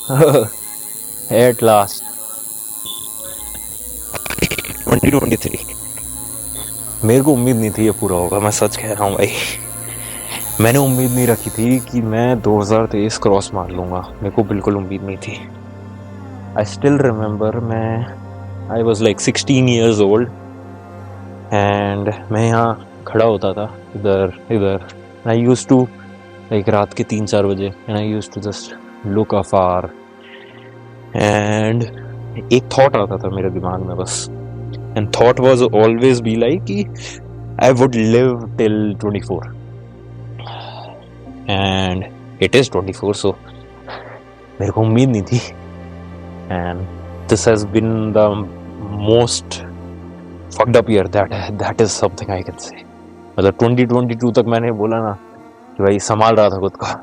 At last 2023। मेरे को उम्मीद नहीं थी ये पूरा होगा, मैं सच कह रहा हूँ भाई। मैंने उम्मीद नहीं रखी थी कि मैं 2023 क्रॉस मार लूँगा, मेरे को बिल्कुल उम्मीद नहीं थी। आई still remember, I was like 16 years old and मैं यहाँ खड़ा होता था इधर इधर। आई यूज टू लाइक रात के 3-4 बजे and I use to just look afar and एक थॉट आता था मेरे दिमाग में बस, and thought was always be like कि I would live till 24 and it is 24, so मेरे को उम्मीद नहीं थी and this has been the most fucked up year, that is something I can say. मतलब 2022 तक मैंने बोला ना कि भाई संभाल रहा था खुद का,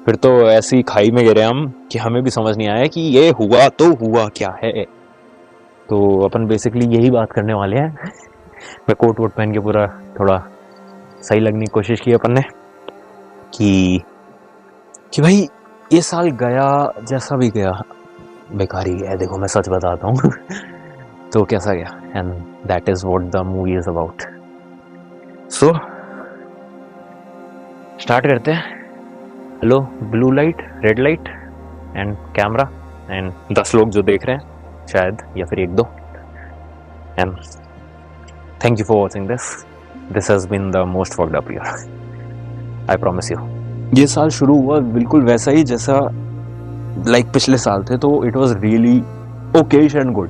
फिर तो ऐसी खाई में गिरे हम कि हमें भी समझ नहीं आया कि ये हुआ तो हुआ क्या है। तो अपन बेसिकली यही बात करने वाले हैं। मैं कोट वोट पहन के पूरा थोड़ा सही लगने की कोशिश की अपन ने कि भाई ये साल गया जैसा भी गया बेकार ही गया। देखो मैं सच बताता हूँ तो कैसा गया, and that is what the movie is about. So start करते हैं। Hello, blue light, red light and camera and 10 लोग जो देख रहे हैं शायद, या फिर 1-2, and thank you for watching this has been the most fucked up year, I promise you. ये साल शुरू हुआ बिल्कुल वैसा ही जैसा लाइक पिछले साल थे, तो it was really Okesh and good.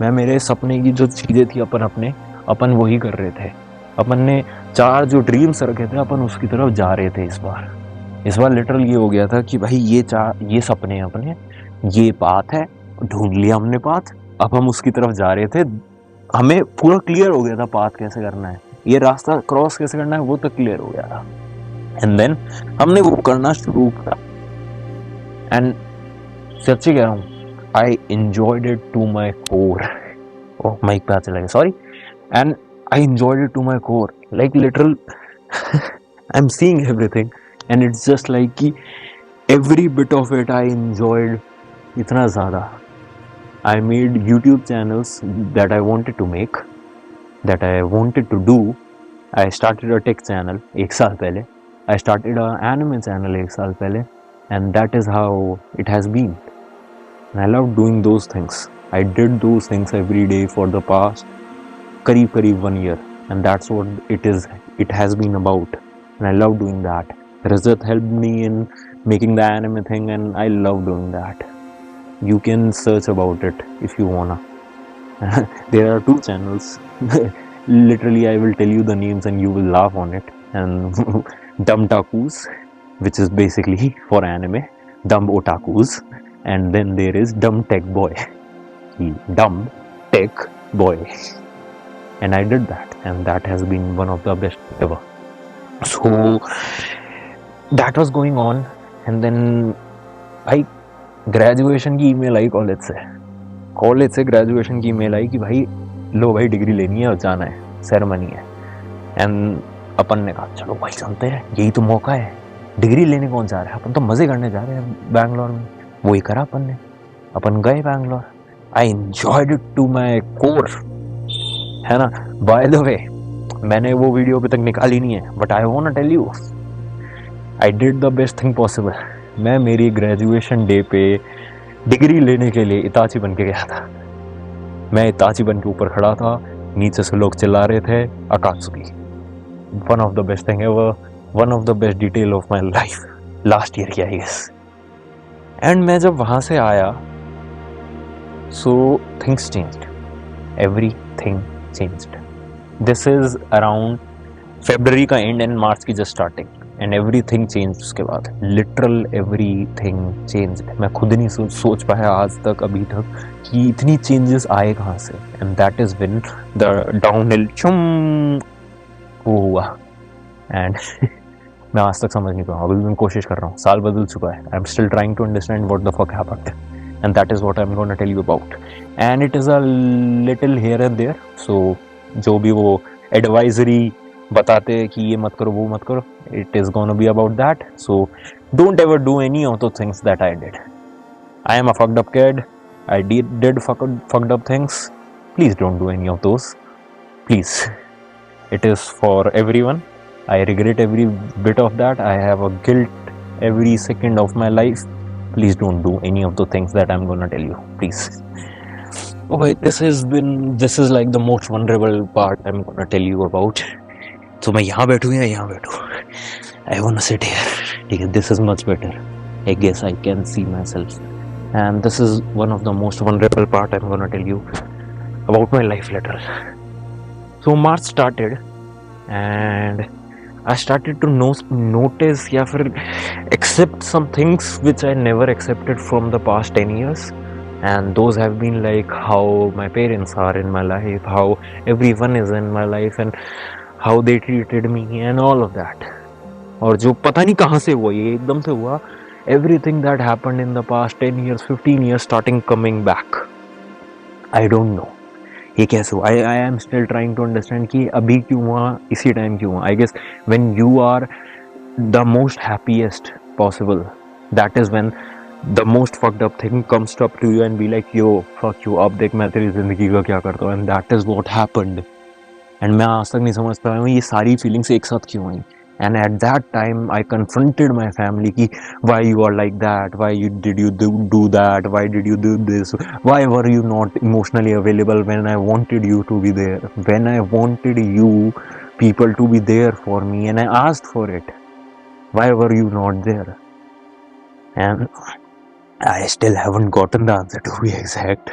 मैं मेरे सपने की जो चीज़ें थी अपन वही कर रहे थे। अपन ने 4 जो ड्रीम्स रखे थे अपन उसकी तरफ जा रहे थे। इस बार लिटरल ये हो गया था कि भाई ये सपने हैं अपने, ये पाथ है, ढूंढ लिया हमने पाथ, अब हम उसकी तरफ जा रहे थे। हमें पूरा क्लियर हो गया था पाथ कैसे करना है, ये रास्ता क्रॉस कैसे करना है, वो तक क्लियर हो गया था। एंड देन हमने वो करना शुरू किया एंड सच्ची कह रहा हूँ, I enjoyed it to my core. Oh, mic पे हाथ चला गया, sorry. And I enjoyed it to my core, like literal I'm seeing everything and it's just like कि every bit of it I enjoyed इतना ज़्यादा। I made YouTube channels that I wanted to make, that I wanted to do. I started a tech channel 1 साल पहले, I started an anime channel 1 साल पहले, and that is how it has been. And I love doing those things. I did those things every day for the past करीब 1 year, and that's what it has been about, and I love doing that. Rajat helped me in making the anime thing and I love doing that. You can search about it if you wanna. There are 2 channels. Literally I will tell you the names and you will laugh on it. And Dumb Takus, which is basically for anime, Dumb Otakus, and then there is Dumb Tech Boy. Dumb Tech Boy. And I did that, and that has been one of the best ever. So that was going on, and then भाई graduation की email आई college से graduation की email आई कि भाई लो भाई degree लेनी है और जाना है, सेरेमनी है। एंड अपन ने कहा चलो भाई चलते हैं, यही तो मौका है, डिग्री लेने कौन जा रहा है, अपन तो मज़े करने जा रहे हैं बैंगलोर में। वही करा अपन गए Bangalore. I enjoyed it to my core, है ना। बाय द वे मैंने वो वीडियो अभी तक निकाली नहीं है, but I want to tell you I did the best thing possible. मैं मेरी ग्रेजुएशन डे पे डिग्री लेने के लिए इताची बन के गया था। मैं इताची बन के ऊपर खड़ा था, नीचे से लोग चिल्ला रहे थे अकात्सुकी। One of the best thing ever, one of the best detail of my life last year की आई गेस। एंड मैं जब वहाँ से आया, so things changed, everything changed. This is around February का एंड एंड मार्च की just starting, and everything change. उसके बाद लिटरल एवरीथिंग चेंज। मैं खुद नहीं सोच पाया आज तक अभी तक कि इतनी चेंजेस आए कहाँ से। And that is when the downhill चुम वो हुआ। एंड मैं आज तक समझ नहीं पाया, अभी मैं कोशिश कर रहा हूँ, साल बदल चुका है। I am still trying to understand what the fuck happened, and that is what I'm going to tell you about, and it is a little here and there. So जो भी वो एडवाइजरी बताते हैं कि ये मत करो वो मत करो. It is gonna be about that. So don't ever do any of the things that I did. I am a fucked up kid. I did fucked up things. Please don't do any of those. Please. It is for everyone. I regret every bit of that. I have a guilt every second of my life. Please don't do any of the things that I'm gonna tell you. Please. Okay, this is like the most vulnerable part I'm gonna tell you about. So मैं यहाँ बैठूँ या यहाँ बैठूँ? I wanna sit here. ठीक है, this is much better. I guess I can see myself. And this is one of the most vulnerable part I'm gonna tell you about my life letter. So March started and I started to notice या फिर accept some things which I never accepted from the past 10 years. And those have been like how my parents are in my life, how everyone is in my life, and how they treated me and all of that. और जो पता नहीं कहाँ से हुआ, ये एकदम से हुआ. Everything that happened in the past 10 years, 15 years starting coming back. I don't know. ये कैसे हुआ? I am still trying to understand कि अभी क्यों हुआ, इसी टाइम क्यों हुआ. I guess when you are the most happiest possible, that is when the most fucked up thing comes up to you and be like, yo, fuck you, अब देख मैं तेरी जिंदगी का क्या करता हूँ. And that is what happened. And मैं आज तक नहीं समझ पाया हूँ ये सारी फीलिंग्स एक साथ क्यों आई. And at that time I confronted my family कि why you are like that, why did you do that, why did you do this, why were you not emotionally available when I wanted you to be there, when I wanted you people to be there for me and I asked for it, why were you not there? And I still haven't gotten the answer to be exact,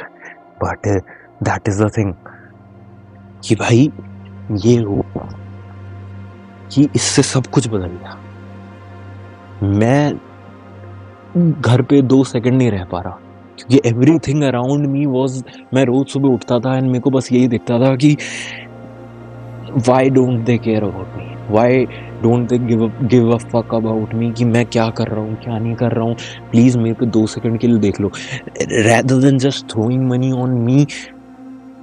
but that is the thing कि भाई ये हो कि इससे सब कुछ बदल गया. मैं घर पे 2 सेकंड नहीं रह पा रहा क्योंकि एवरीथिंग अराउंड मी वाज, मैं रोज सुबह उठता था एंड मेरे को बस यही दिखता था कि why don't they care about me, why don't they give a fuck about me कि मैं क्या कर रहा हूँ क्या नहीं कर रहा हूँ. प्लीज मेरे को 2 सेकंड के लिए देख लो. Rather than just throwing money on me,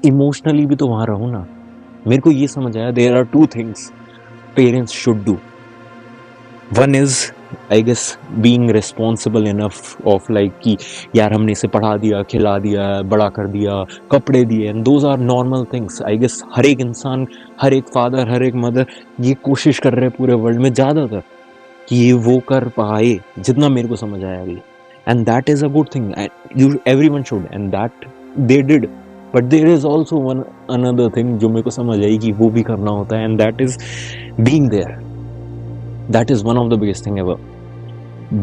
emotionally भी तो वहां रहो ना. मेरे को ये समझ आया there are 2 things parents should do. One is, I guess, being responsible enough of like कि यार हमने इसे पढ़ा दिया, खिला दिया, बड़ा कर दिया, कपड़े दिए, and those are normal things. I guess हर एक इंसान, हर एक फादर, हर एक मदर ये कोशिश कर रहे हैं पूरे वर्ल्ड में ज़्यादातर कि ये वो कर पाए जितना मेरे को समझ आया अभी. And that is a good thing. Everyone should, and that they did. But there is also another thing जो मेरे को समझ आई कि वो भी करना होता है, and that is being there. That is one of the biggest thing ever.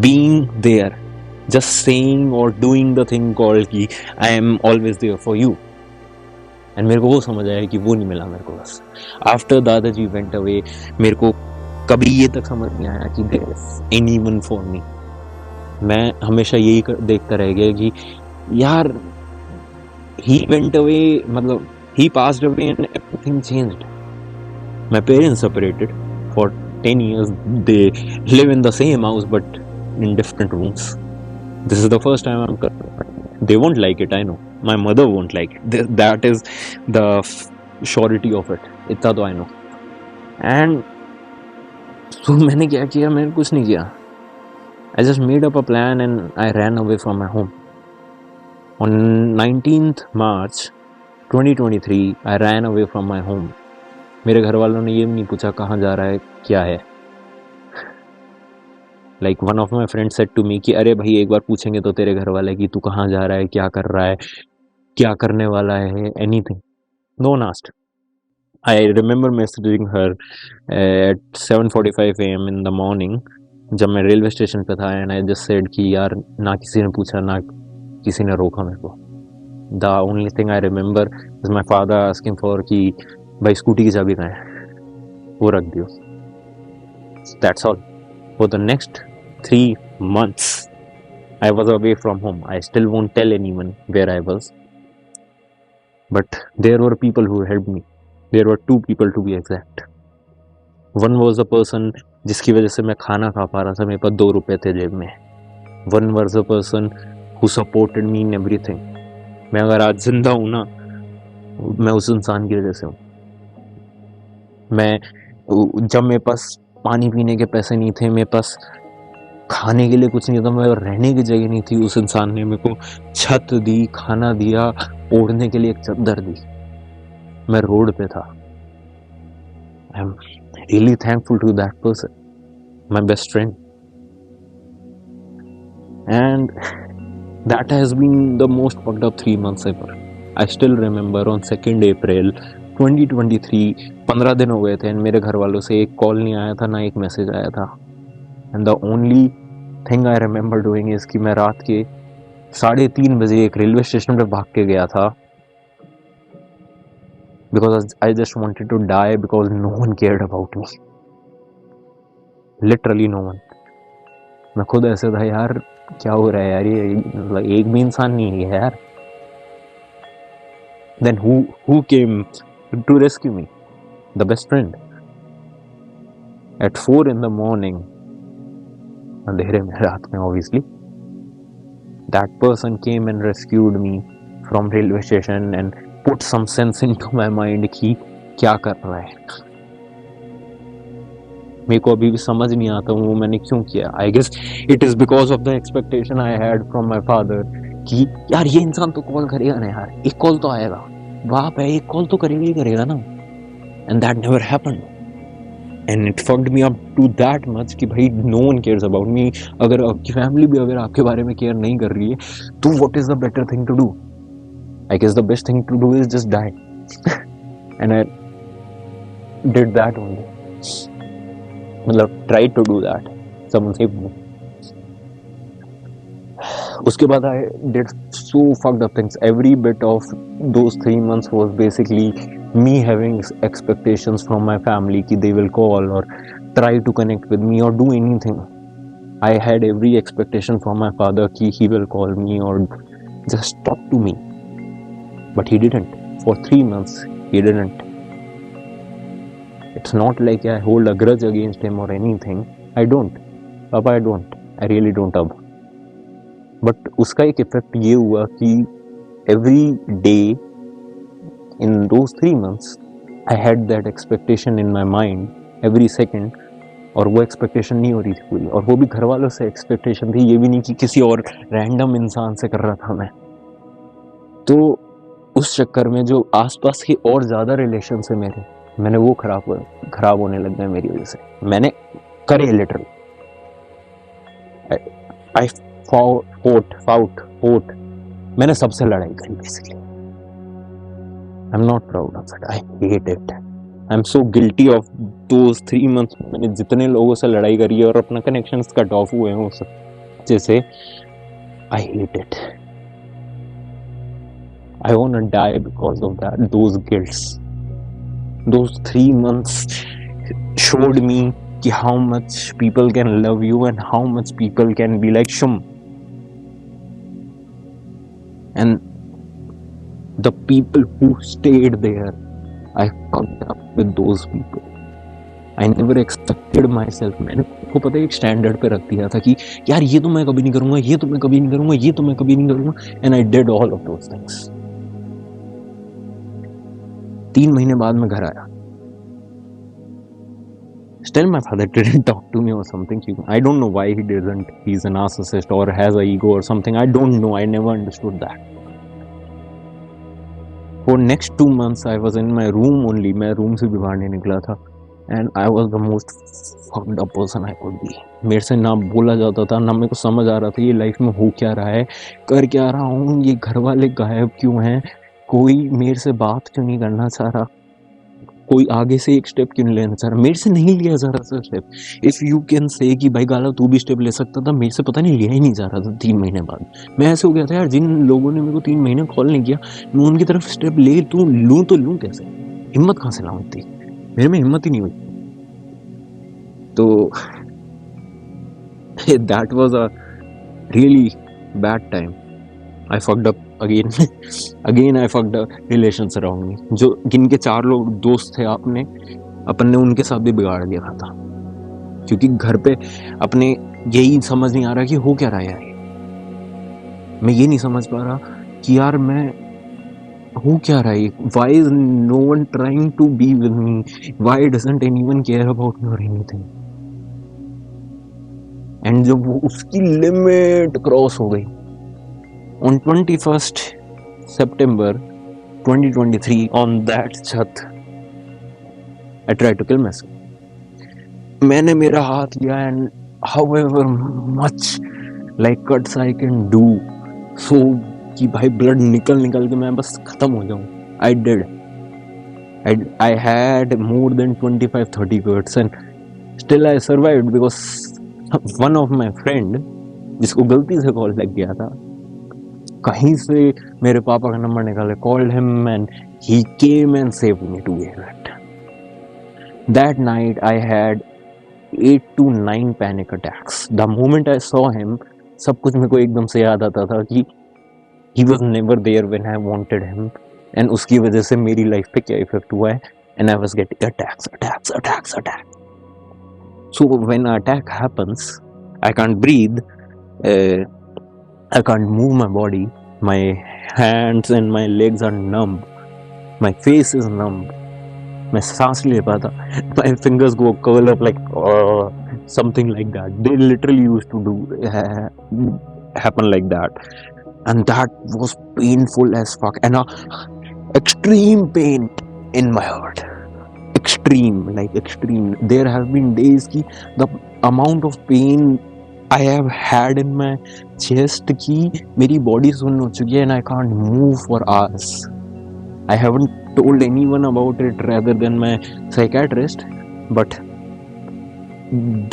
Being there, just saying or doing the thing called कि I am always there for you. And मेरे को वो समझ आया कि वो नहीं मिला मेरे को बस. After दादाजी went away, मेरे को कभी ये तक समझ नहीं आया कि there is anyone for me. मैं हमेशा यही देखता रह गया कि यार he went away, मतलब he passed away and everything changed. My parents separated for 10 years. They live in the same house but in different rooms. This is the first time they won't like it, I know. My mother won't like it. That is the surety of it. इतना तो I know. And so मैंने क्या किया? मैंने कुछ नहीं किया. I just made up a plan and I ran away from my home. On 19th March 2023, I ran away from my home. मेरे घर वालों ने ये भी नहीं पूछा कहाँ जा रहा है क्या है. Like one of my friends said to me कि अरे भाई एक बार पूछेंगे तो तेरे घर वाले कि तू कहाँ जा रहा है, क्या कर रहा है, क्या करने वाला है, anything. No one asked. I remember messaging her at 7:45 a.m. in the morning जब मैं रेलवे स्टेशन पे था, and I just said कि यार ना किसी ने पूछा ना किसी ने रोका मेरे को. The only thing I remember is my father asking for कि भाई स्कूटी की चाबी कहाँ है, वो रख दियो. That's all. For the next 3 months I was away from home. I still won't tell anyone where I was, but there were people who helped me. There were 2 people to be exact. One was a person जिसकी वजह से मैं खाना खा पा रहा था, मेरे पास 2 रुपए थे जेब में. One was a person who supported me in everything. मैं अगर आज जिंदा हूँ ना, मैं उस इंसान की वजह से हूँ. मैं जब मेरे पास पानी पीने के पैसे नहीं थे, मेरे पास खाने के लिए कुछ नहीं था, मेरे रहने की जगह नहीं थी, उस इंसान ने मेरे को छत दी, खाना दिया, ओढ़ने के लिए एक चादर दी। मैं रोड पे था। I am really thankful to that person, my best friend, and that has been the most fucked up 3 months ever. I still remember on 2 April 2023, 15 दिन हो गए थे एंड मेरे घर वालों से एक कॉल नहीं आया था, ना एक मैसेज आया था। And the only thing I remember doing is कि मैं रात के 3:30 बजे एक रेलवे स्टेशन पे भाग के गया था, because I just wanted to die because no one cared about me. Literally no one. मैं खुद ऐसे था यार, क्या हो रहा है यार, ये एक भी इंसान नहीं है यार. Then who came to rescue me? The best friend. At 4 in the morning, अंधेरे में, रात में obviously, that person came and rescued me from railway station and put some sense into my mind कि क्या कर रहा है. मेरे को अभी भी समझ नहीं आता वो मैंने क्यों किया. I guess it is because of the expectation I had from my father कि यार ये इंसान तो कॉल करेगा ना यार, एक कॉल तो आएगा, बाप है, एक कॉल तो करेगा ही करेगा ना. And that never happened and it fucked me up to that much कि भाई no one cares about me. अगर आपकी फैमिली भी अगर आपके बारे में केयर नहीं कर रही है तो what is the better thing to do? I guess the best thing to do is just die. And I did that only, मतलब try to do that. Someone saved me. उसके बाद I did so fucked up things. Every bit of those 3 months was basically me having expectations from my family कि they will call or try to connect with me or do anything. I had every expectation from my father कि he will call me or just talk to me, but he didn't. For 3 months he didn't. It's not like I hold a grudge against him or anything. I don't. अब I don't. I really don't अब. But उसका एक effect ये हुआ कि every day in those 3 months I had that expectation in my mind every second, और वो expectation नहीं हो रही थी पूरी, और वो भी घर वालों से एक्सपेक्टेशन थी, ये भी नहीं कि किसी और रैंडम इंसान से कर रहा था मैं. तो उस चक्कर में जो आसपास के और ज़्यादा रिलेशन है मेरे, मैंने वो खराब होने लग गए मेरी वजह से. मैंने करे लिटरली. आई फॉट. मैंने सबसे लड़ाई करी basically. I am not proud of it. I hate it. I am so guilty of those 3 months. मैंने जितने लोगों से लड़ाई करी है और अपना कनेक्शन कट ऑफ हुए हैं उस जैसे, I hate it. I wanna die because of that. Those guilts. Those 3 months showed me कि how much people can love you and how much people can be like shum. And the people who stayed there, I fucked up with those people. I never expected myself. मैंने को पता है एक standard पे रख दिया था कि यार ये तो मैं कभी नहीं करूँगा, ये तो मैं कभी नहीं करूँगा, ये तो मैं कभी नहीं करूँगा. And I did all of those things. 3 महीने बाद मैं घर आया. Still my father didn't talk to me or something. I don't know why he didn't. He's a narcissist or has a ego or something. I don't know. I never understood that. For next 2 months I was in my room only. मैं room से भी बाहर नहीं निकला था. And I was the most fucked up person I could be. मेरे से ना बोला जाता था, ना मेरे को समझ आ रहा था ये लाइफ में हो क्या रहा है, कर क्या रहा हूँ, ये घर वाले गायब क्यों हैं, कोई मेरे से बात क्यों नहीं करना चाह रहा, कोई आगे से एक स्टेप क्यों नहीं लेना चाह रहा. मेरे से नहीं लिया जा रहा था step. If you can say कि भाई गाला तू भी स्टेप ले सकता था, मेरे से पता नहीं लिया ही नहीं जा रहा था. 3 महीने बाद मैं ऐसे हो गया था यार, जिन लोगों ने मेरे को 3 महीने कॉल नहीं किया, मैं उनकी तरफ स्टेप ले लूँ तो लूँ कैसे, हिम्मत कहाँ से लाऊं इतनी, मेरे में हिम्मत ही नहीं हुई. तो that was a really bad time. I fucked up again. Again I fucked up relations around me. जो जिनके 4 लोग दोस्त थे अपन ने उनके साथ भी बिगाड़ दिया था, क्योंकि घर पे अपने यही समझ नहीं आ रहा कि हो क्या रहा है यार. मैं ये नहीं समझ पा रहा कि यार मैं हो क्या रहा है, why is no one trying to be with me, why doesn't anyone care about me or anything. And जब वो उसकी लिमिट क्रॉस हो गई on 21st September 2023 on that छत, I tried to kill myself. मैंने मेरा हाथ लिया and however much like cuts I can do so कि भाई ब्लड निकल के मैं बस खत्म हो जाऊं. I did. I had more than 25-30 cuts and still I survived because one of my friend जिसको गलती से कॉल लग गया था, कहीं से मेरे पापा का नंबर निकाले, called him and he came and saved me to get it. That night I had 8 to 9 panic attacks. The moment I saw him, सब कुछ मेरे को एकदम से याद आता था कि he was never there when I wanted him and उसकी वजह से मेरी लाइफ पे क्या इफेक्ट हुआ है, and I was getting attacks. So when an attack happens, I can't breathe, I can't move my body, my hands and my legs are numb, my face is numb, मैं सांस नहीं ले पाता, my fingers go curl up like something like that. They literally used to do happen like that, and that was painful as fuck, and extreme pain in my heart. Extreme. There have been days ki the amount of pain I have had in my chest ki मेरी body सुन्न हो चुकी है and I can't move for hours. I haven't told anyone about it rather than my psychiatrist, but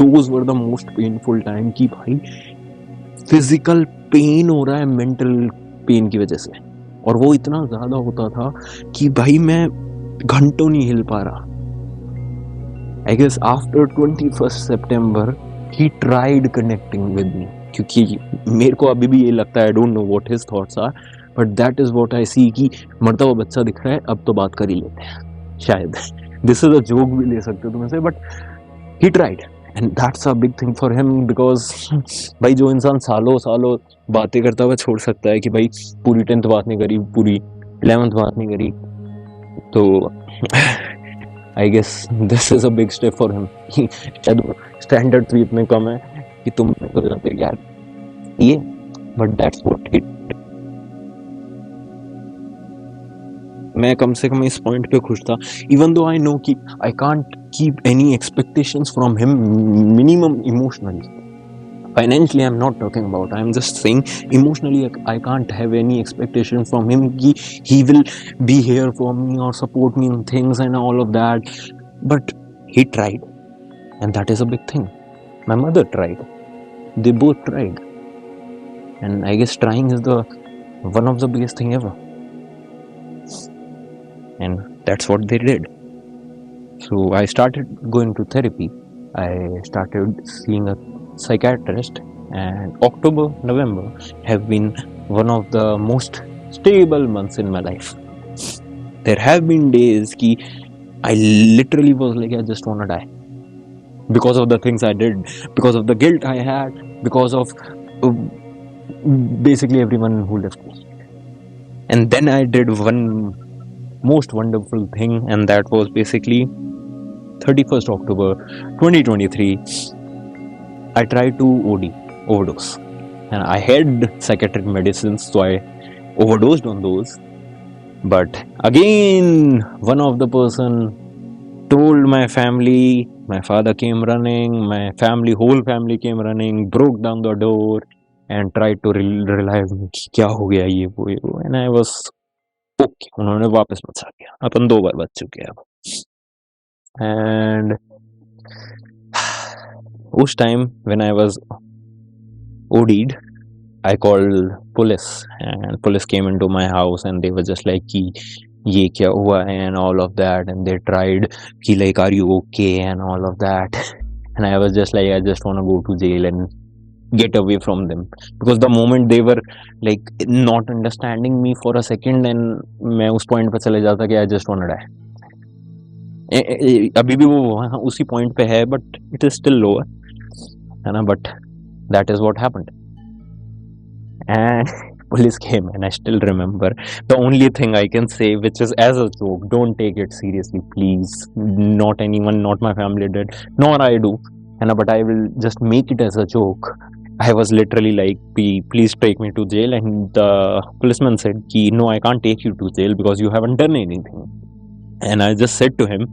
those were the most painful time कि भाई physical pain हो रहा है mental pain की वजह से, और वो इतना ज़्यादा होता था कि भाई मैं घंटों नहीं हिल पा रहा. I guess after 21st September he tried connecting with me, क्योंकि मेरे को अभी भी ये लगता है, I don't know what his thoughts are, but that is what I see कि मरता हुआ बच्चा दिख रहा है, अब तो बात कर ही लेते हैं शायद. This is a joke भी ले सकते हो तुम ऐसे, but he tried and that's a big thing for him because भाई जो इंसान सालों बातें करता हुआ छोड़ सकता है कि भाई पूरी 10th बात नहीं करी, पूरी 11th बात नहीं करी, तो I guess this is a big step for him. शायद स्टैंडर्ड 3 इतने कम है कि तुम तो जाते यार ये, but that's what it. मैं कम से कम इस पॉइंट पे खुश था, even though I know कि I can't keep any expectations from him minimum emotionally. Financially I'm not talking about, I'm just saying emotionally I can't have any expectation from him कि he will be here for me or support me in things and all of that, but he tried and that is a big thing. My mother tried, they both tried, and I guess trying is the one of the biggest thing ever, and that's what they did. So I started going to therapy, I started seeing a psychiatrist, and October, November have been one of the most stable months in my life. There have been days ki I literally was like, I just want to die because of the things I did, because of the guilt I had, because of basically everyone who left me. And then I did one most wonderful thing, and that was basically 31st October 2023. I tried to overdose, and I had psychiatric medicines, so I overdosed on those. But again, one of the person told my family, my father came running, my whole family came running, broke down the door and tried to realize me कि क्या हो गया ये वो, and I was okay. उन्होंने वापस बचा दिया, अपन 2 बार बच चुके हैं अब. And उस time when I was OD'd, I called police, and police came into my house and they were just like कि ये क्या हुआ है and all of that, and they tried कि like are you okay and all of that, and I was just like I just want to go to jail and get away from them, because the moment they were like not understanding me for a second and मैं उस point पे चले जाता कि I just want to die. अभी भी वो वहाँ उसी point पे है, but it is still lower, है ना, but that is what happened. And police came, and I still remember. The only thing I can say, which is as a joke, don't take it seriously, please. Not anyone, not my family did, nor I do. But I will just make it as a joke. I was literally like, please take me to jail. And the policeman said, no, I can't take you to jail because you haven't done anything. And I just said to him,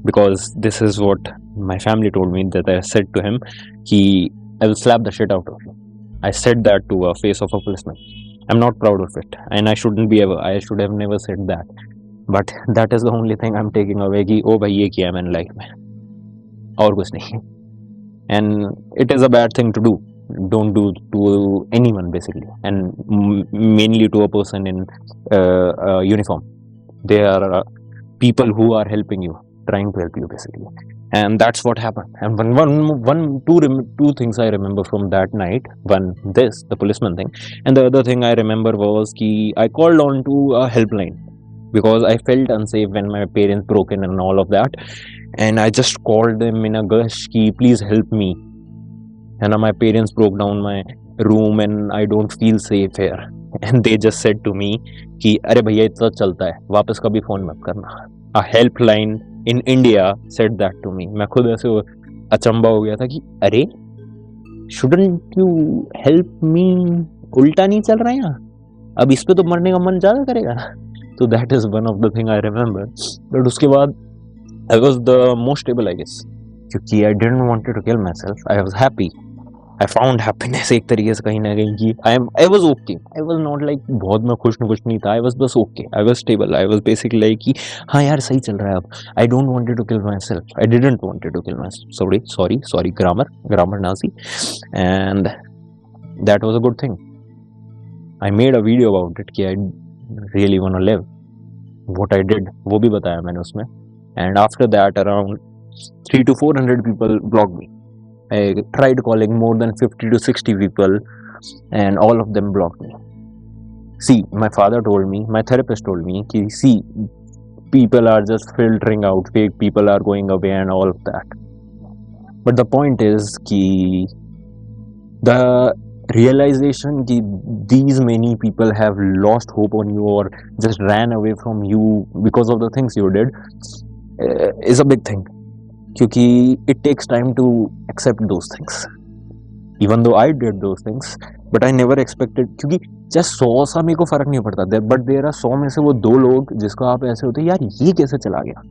because this is what my family told me, that I said to him, I will slap the shit out of you. I said that to a face of a policeman. I'm not proud of it, and I should have never said that. But that is the only thing I'm taking away, कि ओ भाई ये किया मैंने life में, और कुछ नहीं. And it is a bad thing to do. Don't do to anyone basically, and mainly to a person in uniform. They are people who are helping you, trying to help you basically. And that's what happened. And two things I remember from that night. One, the policeman thing, and the other thing I remember was I called on to a helpline because I felt unsafe when my parents broke in and all of that. And I just called them in a gush, please help me. And my parents broke down my room and I don't feel safe here. And they just said to me अरे भैया इतना चलता है, वापस कभी phone मत करना. A helpline in India said that to me. मैं खुद ऐसे अचंबा हो गया था कि अरे shouldn't you help me, उल्टा नहीं चल रहा है यहाँ, अब इस पे तो मरने का मन ज़्यादा करेगा ना. So that is one of the thing I remember. But उसके बाद I was the most stable, I guess, क्योंकि I didn't want to kill myself. I was happy. I found happiness एक तरीके से कहीं ना कहीं कि I was okay. I was not like बहुत मैं खुश नहीं था. I was बस okay. I was stable. I was basically like कि हाँ यार सही चल रहा है अब. I don't wanted to kill myself. I didn't wanted to kill myself. Sorry, grammar Nazi. And that was a good thing. I made a video about it कि I really want to live. What I did वो भी बताया मैंने उसमें. And after that around 300 to 400 people blocked me. I tried calling more than 50 to 60 people and all of them blocked me. See, my father told me, my therapist told me, see, people are just filtering out, fake people are going away and all of that. But the point is, the realization that these many people have lost hope on you or just ran away from you because of the things you did is a big thing. Because it takes time to accept those things. Even though I did those things, but I never expected, क्योंकि just 100 सा मेरे को फर्क नहीं पड़ता, but there are 100 में से वो 2 लोग जिसको आप ऐसे होते यार ये कैसे चला गया.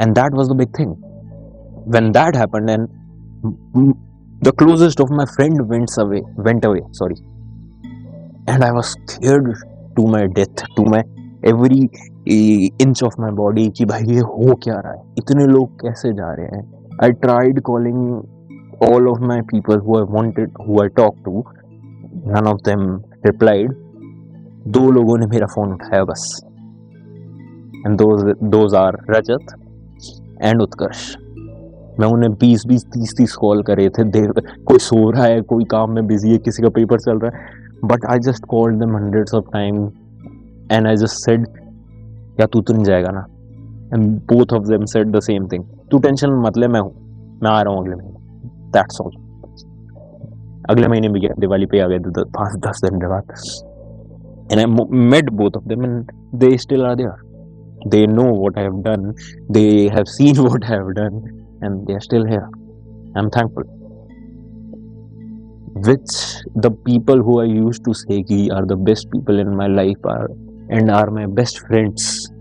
And that was the big thing. When that happened and the closest of my friend went away, and I was scared to my death, to my every inch of my body कि भाई ये हो क्या रहा है, इतने लोग कैसे जा रहे हैं. I tried calling all of my people who I talked to. None of them replied. 2 लोगों ने मेरा फोन उठाया बस. And those are Rajat and Utkarsh. मैं उन्हें 20-30 कॉल कर रहे थे. कोई सो रहा है, कोई काम में बिजी है, किसी का पेपर चल रहा है. But I just called them hundreds of times and I just said या तू तो नहीं जाएगा ना. And both of them said the same thing. तू टेंशन मत ले, मैं आ रहा हूँ अगले महीने. That's all. अगले महीने भी गया, दिवाली पे आ गए 5-10 दिन के बाद. And I met both of them and they still are there. They know what I have done. They have seen what I have done and they are still here. I'm thankful. Which the people who I used to say are the best people in my life are my best friends.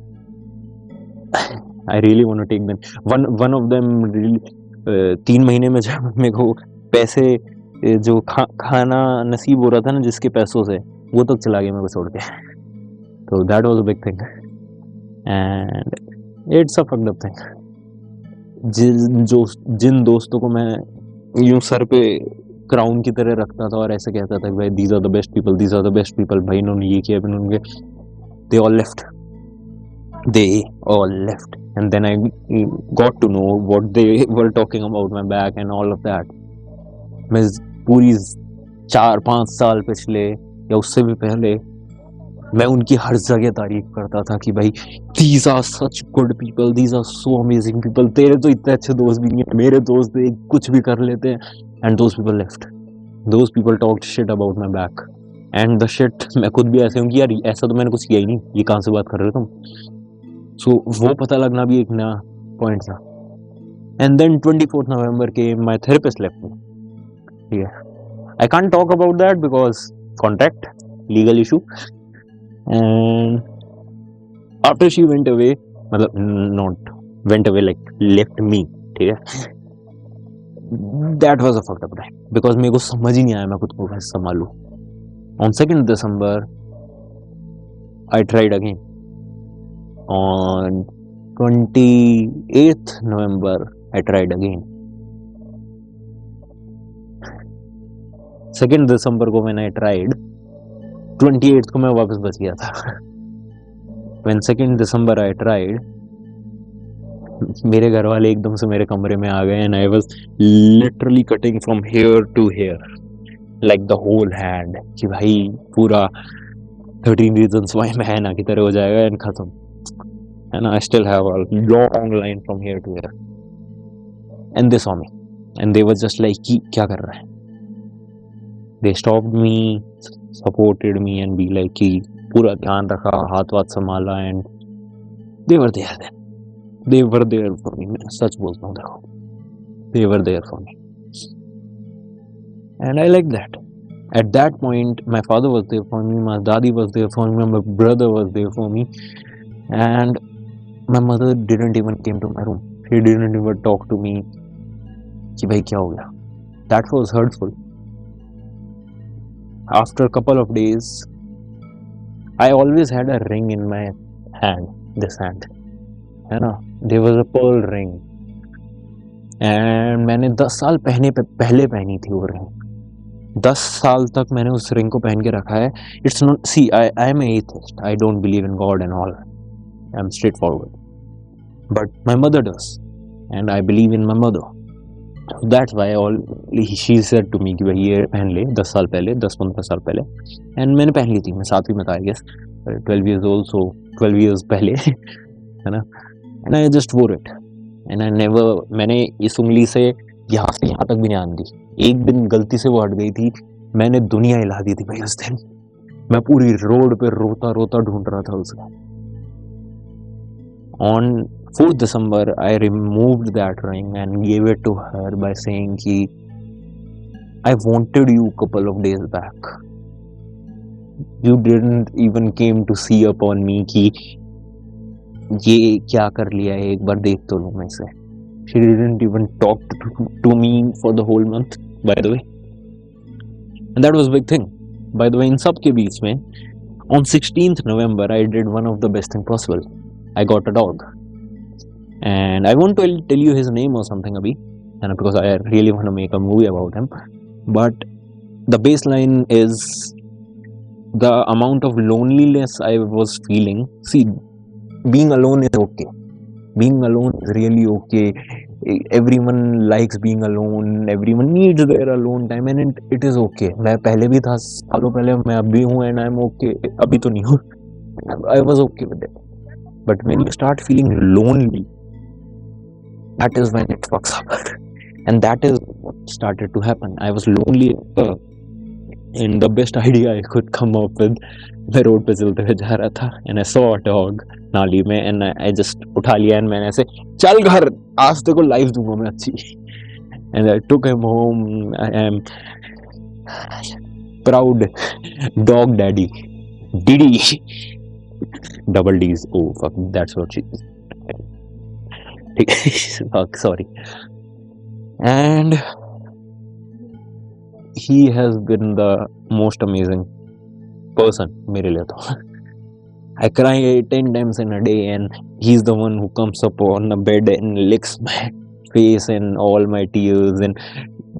I really want to take them. One of them really 3 महीने में जब मेरे को पैसे जो खाना नसीब हो रहा था ना जिसके पैसों से, वो तक चला गया मेरे को छोड़ के. तो that was a big thing and it's a fucked up thing. जिन दोस्तों को मैं यूं सर पे क्राउन की तरह रखता था और ऐसे कहता था भाई these are the best people, भाई इन्होंने ये किया, इन्होंने they all left and then I got to know what they were talking about my back and all of that. मैं पूरी 4-5 साल पिछले या उससे भी पहले मैं उनकी हर जगह तारीफ करता था कि भाई these are such good people, these are so amazing people. तेरे तो इतने अच्छे दोस्त भी नहीं है, मेरे दोस्त कुछ भी कर लेते हैं. And those people left. Those people talked shit about my back. And the shit, मैं खुद भी ऐसे हूँ कि यार ऐसा तो मैंने कुछ किया ही नहीं, ये कहाँ से बात कर रहे हो तुम। सो वो पता लगना भी एक नया पॉइंट था। एंड देन 24 नवंबर के माई थेरेपिस्ट लेफ्ट मी, ठीक है। I can't talk about that because contract, legal issue. And after she went away, मतलब not went away like left me, ठीक है। That was a fucked up time because मेरे को समझ ही नहीं आया मैं खुद को कैसे संभालूं। On 2nd December I tried again. On 28th November I tried again. 2nd December को मैंने tried, 28th को मैं वापस बच गया था। When 2nd December I tried, मेरे घर वाले एकदम से मेरे कमरे में आ गए and I was literally cutting from here to here, like the whole hand, कि भाई पूरा 13 reasons why मैना की तरह हो जाएगा and खत्म, है ना। I still have a long line from here to here, and they saw me and they were just like कि क्या कर रहा है। They stopped me, supported me and be like कि पूरा ध्यान रखा, हाथ वाथ संभाला, and they were there then. They were there for me. मैं सच बोलता हूँ, देखो, they were there for me, and I like that. At that point, my father was there for me, my daddy was there for me, my brother was there for me, and my mother didn't even came to my room. She didn't even talk to me कि भाई क्या हो गया. That was hurtful. After a couple of days, I always had a ring in my hand, this hand, है ना. There was a pearl ring, and मैंने 10 साल पहले पहनी थी वो रिंग. 10 साल तक मैंने उस रिंग को पहन के रखा है. It's not, see, I am an atheist. I don't believe in God and all. I'm straightforward. But my mother does, and I believe in my mother. So that's why she said to me कि भाई ये पहन ले 10 साल पहले, 10-15 साल पहले. And मैंने पहन ली थी, मैं 7वीं में था, I guess, 12 years old, so 12 years पहले, है ना. And I just wore it. And I never, मैंने इस उंगली से यहाँ से यहाँ तक भी नहीं आंदी. एक दिन गलती से वो हट गई थी, मैंने दुनिया हिला दी थी भाई उस दिन. मैं पूरी रोड पे रोता रोता ढूंढ रहा था उसका. On 4th December, I removed that ring and gave it to her by saying कि I wanted you couple of days back. You didn't even came to see upon me कि ये क्या कर लिया है, एक बार देख तो लूं मैं से. She didn't even talk to me for the whole month, by the way. And that was a big thing. By the way, इन सब के बीच में, on 16th November, I did one of the best thing possible. I got a dog. And I won't tell you his name or something abhi, and because I really want to make a movie about him. But the baseline is the amount of loneliness I was feeling. See, being alone is okay. Being alone is really okay. Everyone likes being alone. Everyone needs their alone time, and it is okay. मैं पहले भी था, सालों पहले, मैं अभी हूँ, and I'm okay. अभी तो नहीं हूँ. I was okay with it. But when you start feeling lonely, that is when it fucks up. And that is what started to happen. I was lonely, and the best idea I could come up with, मैं road पे चलते हुए जा रहा था, and I saw a dog नाली में, and I just उठा लिया, and मैंने ऐसे, चल घर, आज तेरे को लाइफ दूंगा मैं अच्छी. And I took him home. I am proud dog daddy, Diddy, double D's. Oh fuck, that's what she is. Fuck, sorry. And he has been the most amazing person मेरे लिए तो. I cry 10 times in a day, and he's the one who comes up on the bed and licks my face and all my tears and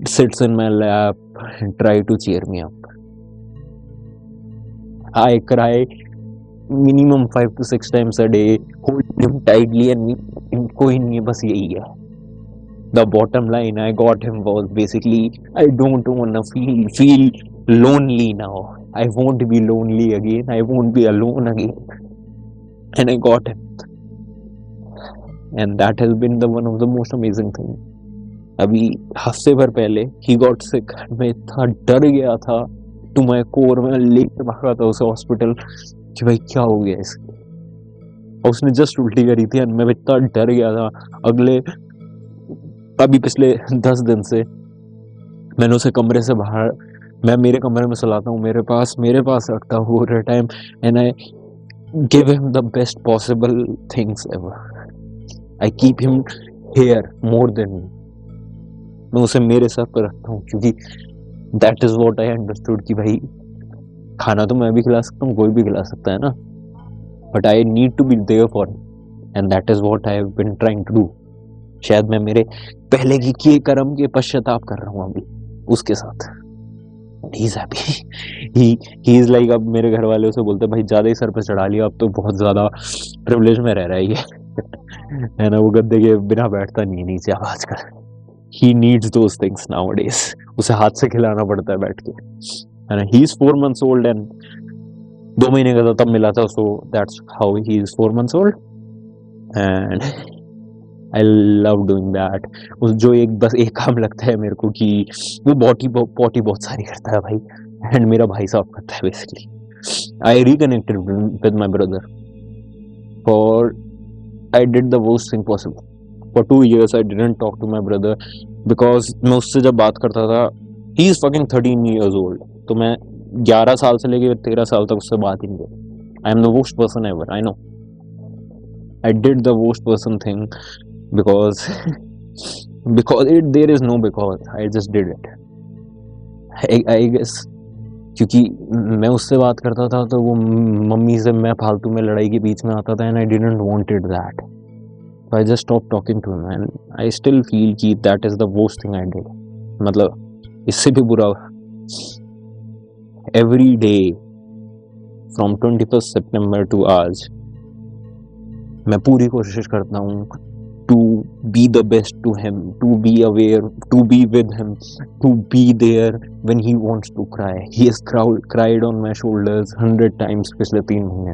sits in my lap and try to cheer me up. I cry minimum 5 to 6 times a day, hold him tightly, and कोई नहीं, बस यही है. The bottom line I got him was basically, I don't wanna feel lonely now. I won't be lonely again. I won't be alone again. And I got him. And that has been the one of the most amazing thing. अभी हफ्ते भर पहले he got sick. मैं इतना डर गया था to my core मैं लेके भागा था उसे हॉस्पिटल कि भाई क्या हो गया इसको, और उसने जस्ट उल्टी करी थी और मैं इतना डर गया था। अभी पिछले 10 दिन से मैंने उसे कमरे से बाहर, मैं मेरे कमरे में सुलाता हूँ, मेरे पास रखता हूँ पूरे time, and I give him the best possible things ever. I keep him here more than me. मैं उसे मेरे साथ पर रखता हूँ क्योंकि that is what I understood कि भाई खाना तो मैं भी खिला सकता हूँ, कोई भी खिला सकता है ना, but I need to be there for him, and that is what I have been trying to do. शायद मैं मेरे पहले की किए कर्म के पश्चाताप कर रहा हूँ अभी उसके साथ। He is happy, he is like, अब मेरे घर वाले उसे बोलते हैं भाई ज्यादा ही सर पे चढ़ा लिया, अब तो बहुत ज्यादा प्रिविलेज में रह रहा है ये है ना, वो गद्दे के बिना बैठता नहीं है नीचे अब आजकल। He needs those things nowadays, उसे हाथ से खिलाना पड़ता है बैठ के, है ना। He is 4 months old and 2 महीने का था तब मिला था, so that's how he is 4 months old and I love doing that. उस जो एक बस एक काम लगता है मेरे को कि वो पॉटी बहुत सारी करता है भाई, एंड मेरा भाई साहब करता है basically. I reconnected with my brother for I did the worst thing possible. For 2 years I didn't talk to my brother because मैं उससे जब बात करता था, he is fucking 13 years old, तो मैं 11 साल से लेके 13 साल तक उससे बात ही नहीं की। I am the worst person ever, I know. I did the worst person thing because there is no because, I just did it. I guess क्योंकि मैं उससे बात करता था तो वो मम्मी से मैं फालतू में लड़ाई के बीच में आता था, and I didn't wanted that, so I just stopped talking to him, and I still feel कि that is the worst thing I did. मतलब इससे भी बुरा, every day from 21st September to आज मैं पूरी कोशिश करता हूँ to be the best to him, to be aware, to be with him, to be there when he wants to cry. He has cried on my shoulders 100 times पिछले 3 महीने,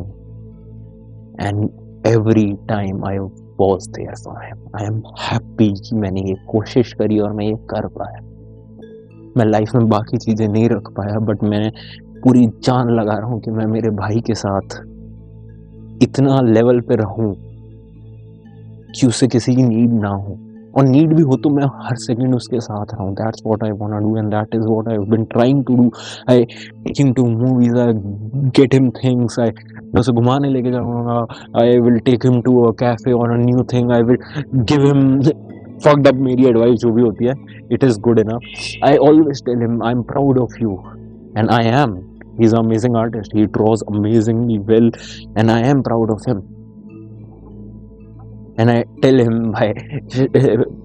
and every time I was there for him. I am happy कि मैंने ये कोशिश करी और मैं ये कर पाया। मैं लाइफ में बाकी चीजें नहीं रख पाया, बट मैं पूरी जान लगा रहा हूँ कि मैं मेरे भाई के साथ इतना लेवल पे रहूं कि उसे किसी की नीड ना हो, और नीड भी हो तो मैं हर सेकंड उसके साथ रहूं। That's what I want to do and that is what I have been trying to do. I take him to movies, I get him things, I उसे घुमाने लेके जाऊंगा, I will take him to a cafe और a new thing, I will give him fucked up मेरी advice जो भी होती है, it is good enough. I always tell him I am proud of you, and I M. He's an amazing artist. He draws amazingly well, and I am proud of him. And I tell him by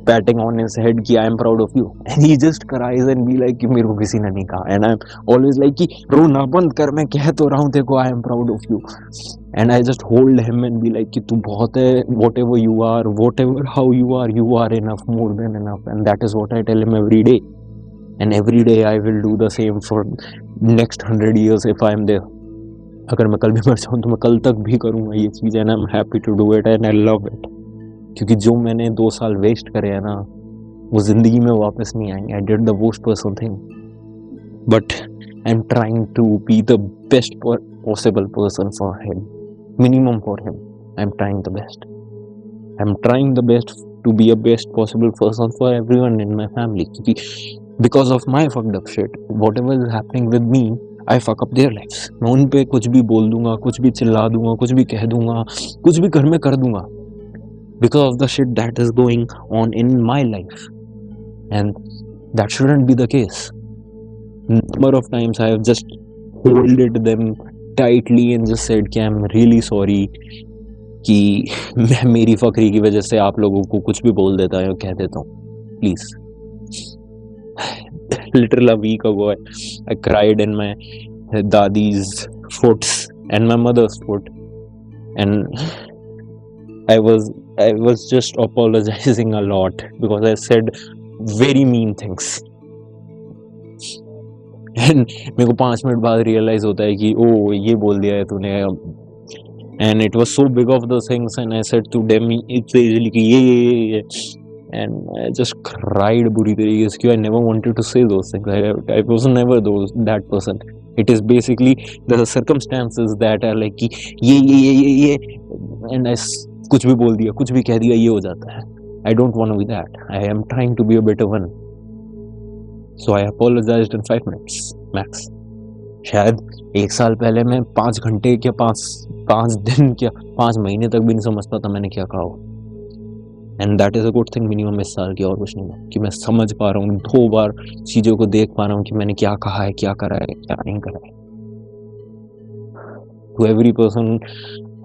patting on his head कि I am proud of you, and he just cries and be like कि मेरे को किसी ने नहीं कहा, and I'm always like कि रोना बंद कर, मैं कह तो रहा हूँ तेरे को I am proud of you, and I just hold him and be like कि तू बहुत है, whatever you are, whatever how you are enough, more than enough, and that is what I tell him every day. And every day I will do the same for next 100 years if I am there. अगर मैं कल भी मर जाऊँ तो मैं कल तक भी करूँगा ये चीज़, and I'm happy to do it and I love it. क्योंकि जो मैंने 2 साल वेस्ट करे हैं ना, वो जिंदगी में वापस नहीं आएंगे. I did the worst person thing, but I'm trying to be the best possible person for him, minimum for him. I'm trying the best. I'm trying the best to be a best possible person for everyone in my family. Because of my fucked up shit, whatever is happening with me, I fuck up their lives. मैं उन पे कुछ भी बोल दूंगा, कुछ भी चिल्ला दूंगा, कुछ भी कह दूंगा, कुछ भी घर में कर दूंगा, because of the shit that is going on in my life, and that shouldn't be the case. Number of times I have just holded them tightly and just said कि I'm really sorry कि मैं मेरी फकरी की वजह से आप लोगों को कुछ भी बोल देता है, कह देता हूँ, please. Literally a week ago I cried in my dadi's foot and my mother's foot, and I was just apologizing a lot because I said very mean things, and मेरे को 5 मिनट बाद रियलाइज होता है कि ओ ये बोल दिया है तूने, and it was so big of the things, and I said to them it's easily कि ये and I just cried बुरी तरीके से. I never wanted to say those things. I was never that person. It is basically the circumstances that are like कि ये and कुछ भी बोल दिया, कुछ भी कह दिया, ये हो जाता है. I don't want to be that. I am trying to be a better one. So I apologized in 5 minutes max. शायद 1 साल पहले मैं 5 घंटे क्या 5 दिन क्या 5 महीने तक भी नहीं समझता था मैंने क्या कहा हो. And that is a good thing. Minimum इस साल की और कुछ नहीं कि मैं समझ पा रहा हूँ, 2 बार चीज़ों को देख पा रहा हूँ कि मैंने क्या कहा है, क्या करा है, क्या नहीं करा है. To every person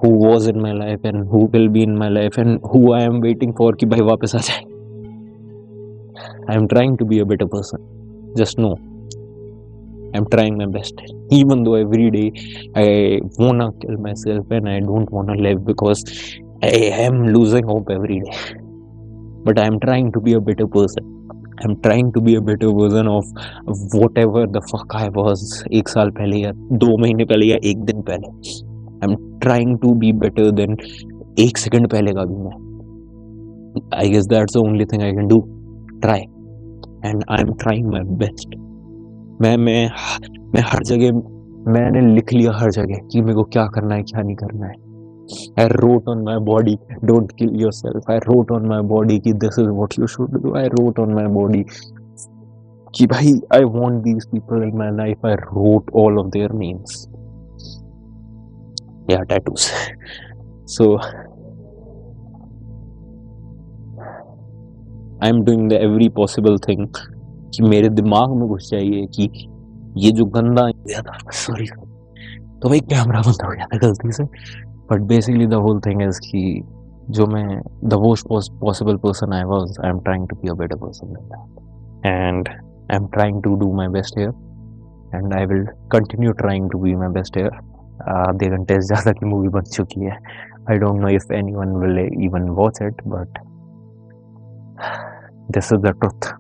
who was in my life and who will be in my life and who I am waiting for कि भाई वापस आ जाए. I am trying to be a better person. Just know I'm trying my best. Even though every day I wanna kill myself and I don't wanna live because I am losing hope every day. But I am trying to be a better person. I'm trying to be a better version of whatever the fuck I was 1 साल पहले या 2 महीने पहले या 1 दिन पहले. I'm trying to be better than 1 second पहले का भी मैं. I guess that's the only thing I can do. Try. And I'm trying my best. मैं हर जगह मैंने लिख लिया हर जगह कि मेरे को क्या करना है, क्या नहीं करना है. I wrote on my body, don't kill yourself. I wrote on my body कि this is what you should do. I wrote on my body कि भाई I want these people in my life. I wrote all of their names. Yeah, tattoos. So I'm doing the every possible thing कि मेरे दिमाग में कुछ चाहिए कि ये जो गंदा गया था, सॉरी तो भाई कैमरा बंद हो गया था गलती से. But basically the whole thing is कि जो मैं the worst possible person I was, I am trying to be a better person than that and I am trying to do my best here and I will continue trying to be my best here. 2 घंटे से ज़्यादा की movie बन चुकी है. I don't know if anyone will even watch it, but this is the truth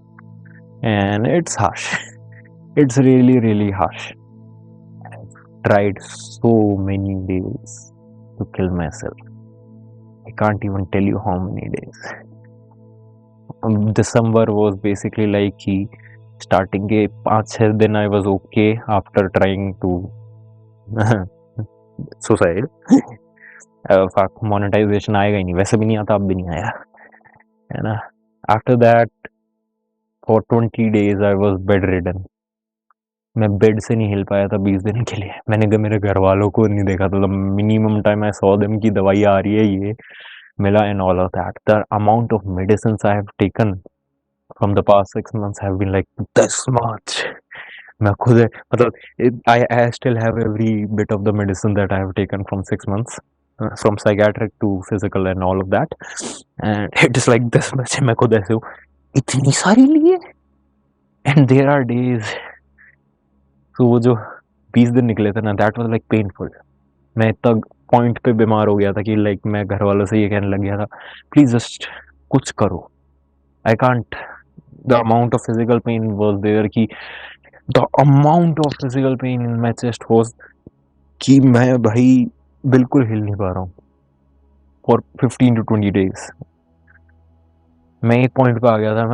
and it's harsh. It's really, really harsh. I've tried so many days to kill myself. I can't even tell you how many days. December was basically like कि starting के 5-6 दिन I was okay after trying to suicide. Fuck, monetization आएगा ही नहीं, वैसे भी नहीं आता, अब भी नहीं आया है ना. After that for 20 days I was bedridden. मैं बेड से नहीं हिल पाया था 20 दिन के लिए. मैंने मेरे घर वालों को नहीं देखा था. Minimum time I saw them की दवाई आ रही है, ये मिला and all of that. The amount of medicine I have taken from the past 6 months have been like this much. मैं खुद मतलब I still have every bit of the medicine that I have taken from 6 months from psychiatric to physical and all of that, and it is like this much. मैं खुद ऐसे हूँ, इतनी सारी लिए. एंड देयर आर डेज, तो वो जो 20 दिन निकले थे ना, दैट वाज लाइक पेनफुल. मैं इतना पॉइंट पे बीमार हो गया था कि लाइक मैं घर वालों से ये कहने लग गया था, प्लीज जस्ट कुछ करो. I can't. The amount of physical pain was there कि the amount of physical pain in my chest was कि मैं भाई बिल्कुल हिल नहीं पा रहा हूँ फॉर 15 to 20 days. मैं एक पॉइंट पे आ गया था.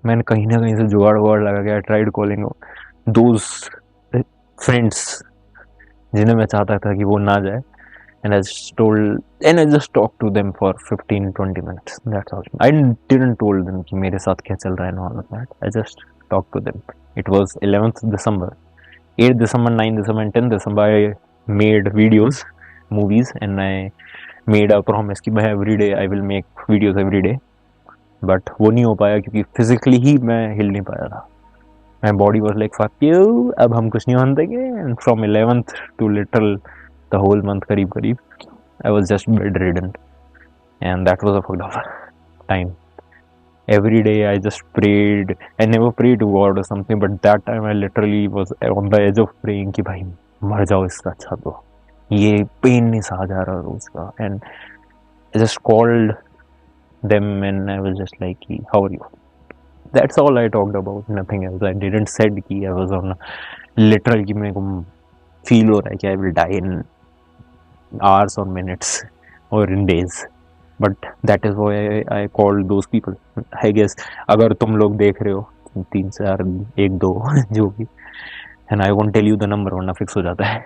मैंने कहीं ना कहीं से जुगाड़ लगा के I tried calling those friends जिन्हें मैं चाहता था कि वो ना जाए, and I just talked to them for 15-20 minutes. That's all. I didn't told them कि मेरे साथ क्या चल रहा है and all of that. I just talked to them. It was 11th December, 8th December, 9th December and 10th December I made videos, movies, and I made a promise कि मैं every day I will make videos every day. But वो नहीं हो पाया क्योंकि physically ही मैं हिल नहीं पाया था. My body was like fuck you, अब हम कुछ नहीं होने देंगे. And from 11th to literal the whole month करीब I was just bedridden, and that was a fucked up time. Every day I just prayed. I never prayed to God or something, but that time I literally was on the edge of praying कि भाई मर जाओ इसका अच्छा तो, ये pen नहीं सहा जा रहा रोज का. And I just called them and I was just like how are you. That's all I talked about, nothing else. I didn't said कि I was on literal कि मेरे को feel हो रहा है कि I will die in hours or minutes or in days. But that is why I called those people. I guess अगर तुम लोग देख रहे हो 3 4 1 2 जो भी and I won't tell you the number वरना फिक्स हो जाता है,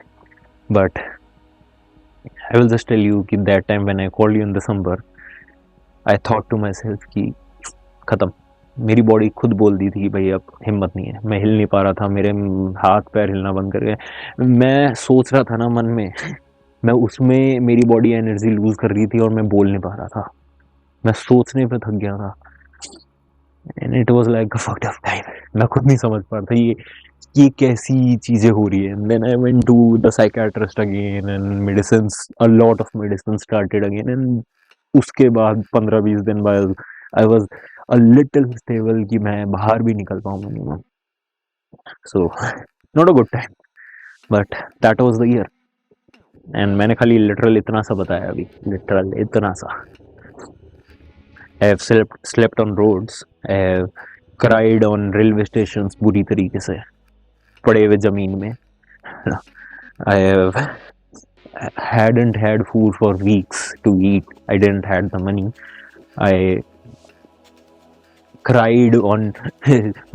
but I will just tell you कि that time when I called you in December, I thought to myself कि ख़त्म। मेरी बॉडी खुद बोल दी थी कि भाई अब हिम्मत नहीं है, मैं हिल नहीं पा रहा था, मेरे हाथ पैर हिलना बंद कर गए। मैं सोच रहा था ना मन में, मैं उसमें मेरी बॉडी एनर्जी लूज कर रही थी और मैं बोल नहीं पा रहा था, मैं सोचने पे थक गया था। And it was like a fucked up time. मैं खुद नहीं समझ पा रहा था ये कैसी चीजें हो रही है। Then I went to the psychiatrist again and medicines, a lot of medicine started again, and उसके बाद 15-20 दिन बाद I was a little stable कि मैं बाहर भी निकल पाऊँ minimum. So not a good time, but that was the year. And मैंने खाली लिटरल इतना सा बताया अभी, लिटरल इतना सा। I have slept on roads, I have cried on railway station बुरी तरीके से पड़े हुए जमीन में। आई हैव hadn't had food for weeks to eat. I didn't had the money. I cried on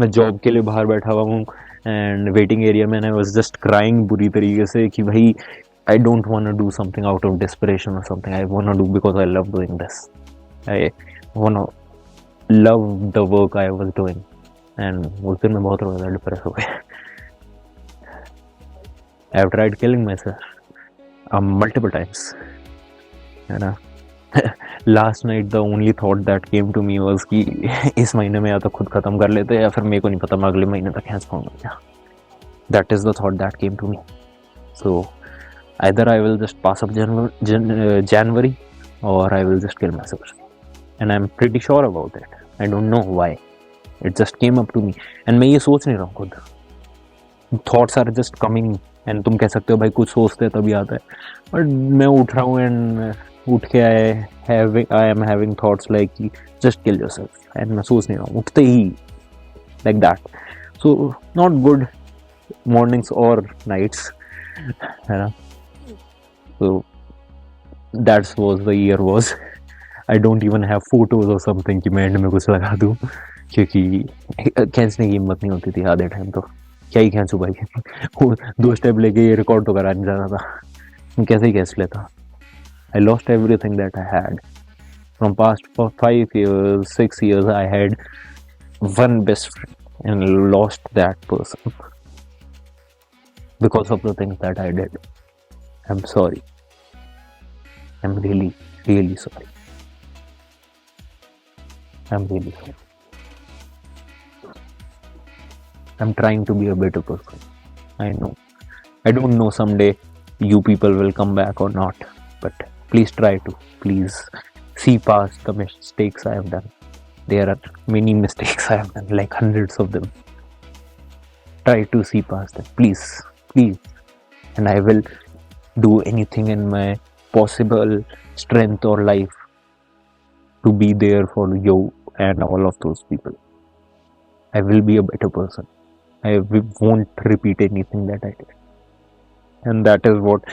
मैं जॉब के लिए बाहर बैठा हुआ हूँ एंड वेटिंग एरिया में, आई वाज जस्ट क्राइंग बुरी तरीके से कि भाई I don't want to do something out of desperation और something, I want to do because I love doing this, I want to love the work I was doing. And उस दिन मैं बहुत ज़्यादा डिप्रेस हो गया। I have tried killing myself multiple times, है ना। Last night the only thought that came to me was कि इस महीने में या तो खुद खत्म कर लेते या फिर मेरे को नहीं पता मैं अगले महीने तक खींच पाऊंगा क्या। That is the thought that came to me. So either I will just pass up January or I will just kill myself, and I'm pretty sure about it. I don't know why, it just came up to me and मैं ये सोच नहीं रहा हूँ खुद, thoughts are just coming and तुम कह सकते हो भाई कुछ सोचते हैं तभी आता है, but मैं उठ रहा हूँ and उठ के I am having thoughts like just kill yourself, and मैं सोच नहीं रहा हूँ उठते ही like that. So not good mornings or nights, है ना. So that was the year was. I don't even have photos or something कि मैं एंड में कुछ लगा दूँ, क्योंकि खींचने की हिम्मत नहीं होती थी आधे टाइम, तो क्या ही खींचूँ भाई. 2 स्टेप लेके ये रिकॉर्ड तो करा नहीं जाना था, कैसे ही खींच लेता. I lost everything that I had from past 5 years, 6 years. I had one best friend and lost that person because of the things that I did. I'm sorry. I'm really, really sorry. I'm really sorry. I'm trying to be a better person. I know. I don't know someday you people will come back or not, but please try to. Please see past the mistakes I have done. There are many mistakes I have done, like hundreds of them. Try to see past them, please, please. And I will do anything in my possible strength or life to be there for you and all of those people. I will be a better person. I won't repeat anything that I did. And that is what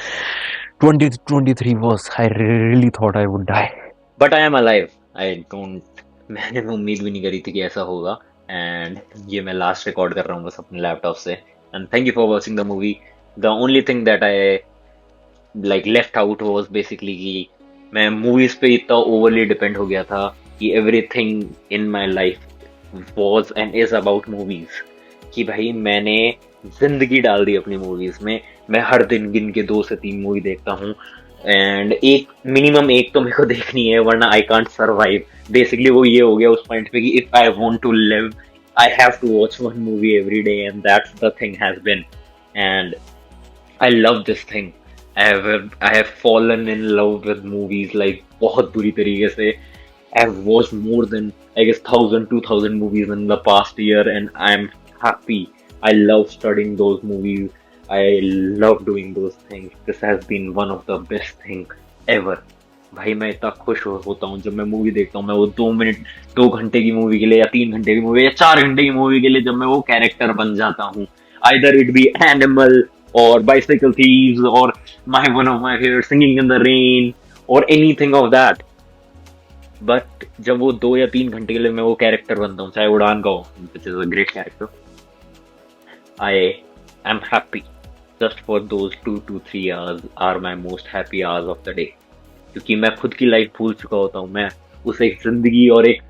2023 was. I really thought I would die. But I am alive. I don't. मैंने उम्मीद भी नहीं करी थी कि ऐसा होगा. And ये मैं लास्ट रिकॉर्ड कर रहा हूँ बस अपने लैपटॉप से. And thank you for watching the movie. The only thing that I like left out was basically कि मैं मूवीज पे इतना ओवरली डिपेंड हो गया था कि everything in my life was and is about movies. कि भाई मैंने जिंदगी डाल दी अपनी मूवीज में. मैं हर दिन गिन के 2 से 3 मूवी देखता हूँ एंड एक मिनिमम एक तो मेरे को देखनी है वरना आई कांट सरवाइव. बेसिकली वो ये हो गया उस पॉइंट पे कि if I want to live I have to watch one movie every day and that's the thing has been. And I love this thing. I have fallen in love with movies like बहुत बुरी तरीके से. I have watched more than I guess 1,000-2,000 movies in the past year and I'm happy. I love studying those movies. I love doing those things. This has been one of the best thing ever. भाई मैं इतना खुश होता हूँ जब मैं movie देखता हूँ. मैं वो 2 घंटे की मूवी के लिए या 3 घंटे की मूवी या 4 घंटे की मूवी के लिए जब मैं वो कैरेक्टर बन जाता हूँ. Either it be Animal or Bicycle Thieves or one of my favorite Singing in the Rain or anything of that. But जब वो 2 या 3 घंटे के लिए मैं वो कैरेक्टर बनता हूँ चाहे उड़ान का हो, which is a great character, I'm happy. Just for those 2 to 3 hours are my most happy hours of the day. क्योंकि मैं खुद की लाइफ भूल चुका होता हूँ, मैं उस एक जिंदगी और एक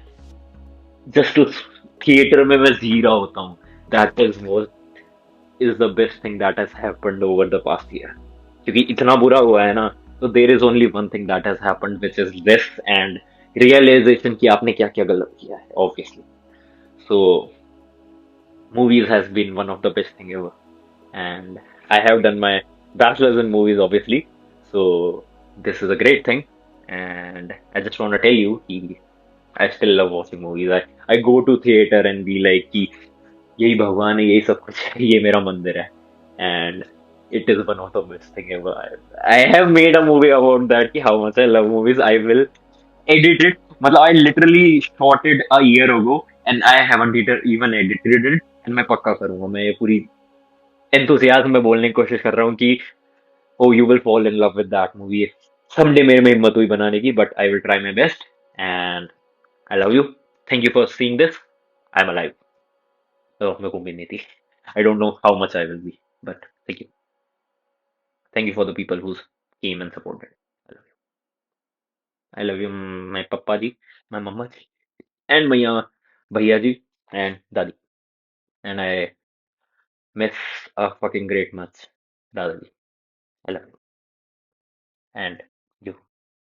जस्ट उस थिएटर में मैं जी रहा होता हूँ. That is most is the best thing that has happened over the past year. क्योंकि इतना बुरा हुआ है ना, तो there is only one thing that has happened which is this, and realization कि आपने क्या क्या गलत किया है, obviously. So movies has been one of the best thing ever, and I have done my bachelor's in movies, obviously. So this is a great thing, and I just want to tell you, I still love watching movies. I go to theater and be like कि यही भगवान है, यही सब कुछ है, ये मेरा मंदिर है, and it is one of the best thing ever. I have made a movie about that कि how much I love movies. I will edit it. मतलब I literally shot it a year ago and I haven't even edited it. And मैं पक्का करूंगा, मैं ये पूरी enthusiasm में बोलने की कोशिश कर रहा हूँ कि oh you will fall in love with that movie. Someday मेरे में हिम्मत हुई बनाने की, but I will try my best. And I love you. Thank you for seeing this. I'm alive. तो मेरे को उम्मीद नहीं थी. I don't know how much I will be, but thank you. Thank you for the people who came and supported. I love you. I love you, my papa ji, my mama ji, and my bhaiya ji and dadi. And I miss a fucking great much, dada ji. I love you. And